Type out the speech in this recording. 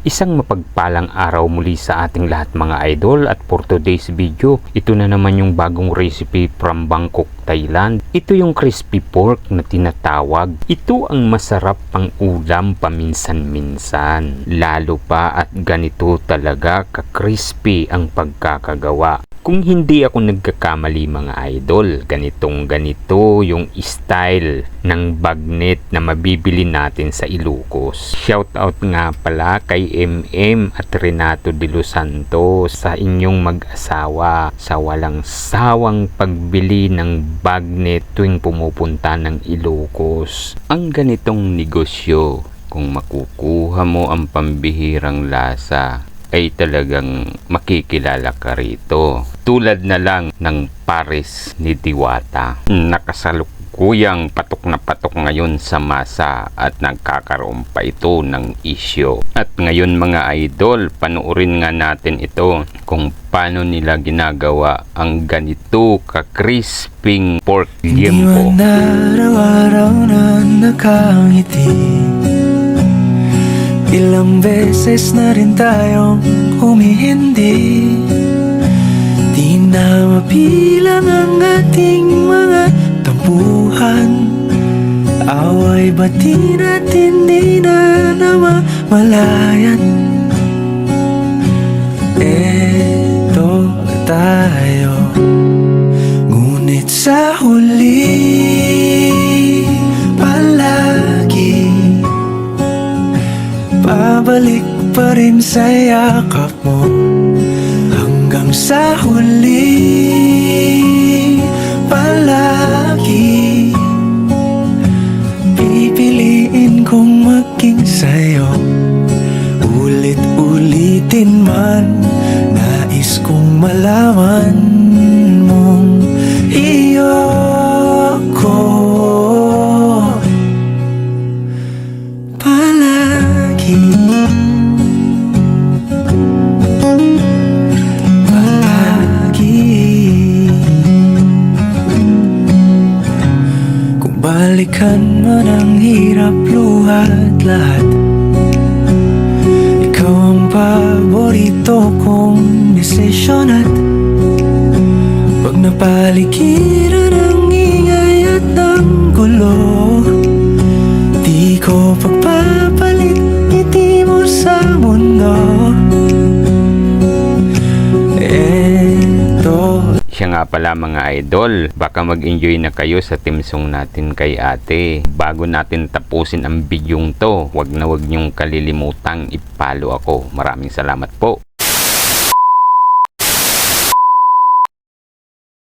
Isang mapagpalang araw muli sa ating lahat mga idol, at for today's video, ito na naman yung bagong recipe from Bangkok, Thailand. Ito yung crispy pork na tinatawag. Ito ang masarap pang ulam paminsan-minsan. Lalo pa at ganito talaga ka-crispy ang pagkakagawa. Kung hindi ako nagkakamali mga idol, ganito yung style ng bagnet na mabibili natin sa Ilocos. Shoutout nga pala kay MM at Renato de los Santos sa inyong mag-asawa sa walang sawang pagbili ng bagnet tuwing pumupunta ng Ilocos. Ang ganitong negosyo, kung makukuha mo ang pambihirang lasa, ay talagang makikilala ka rito. Tulad na lang ng Paris ni Diwata. Nakasalukuyang patok na patok ngayon sa masa at nagkakaroon pa ito ng isyo. At ngayon mga idol, panoorin nga natin ito kung paano nila ginagawa ang ganito ka-crisping pork liempo. Hindi man araw-araw na nakangiti, ilang beses na rin tayong humihindi. Di na mapilang ang ating mga tampuhan, away bati natin di na namamalayan. Eto tayo, ngunit sa huli palagi babalik pa rin sa yakap mo. Hanggang sa huli palagi pipiliin kong maging sa'yo. Ulit-ulitin man, nais kong malaman mong iyo ko palagi. Kung balikan man ang hirap, luhat lahat, ikaw ang paborito kong desisyon. At pag napaligiran ang ingay at ang gulo, di ko pagpapalit ngiti mo sa mundo. Siya nga pala mga idol, baka mag-enjoy na kayo sa team song natin kay ate. Bago natin tapusin ang bidyong to, wag na wag niyong kalilimutang i-follow ako. Maraming salamat po.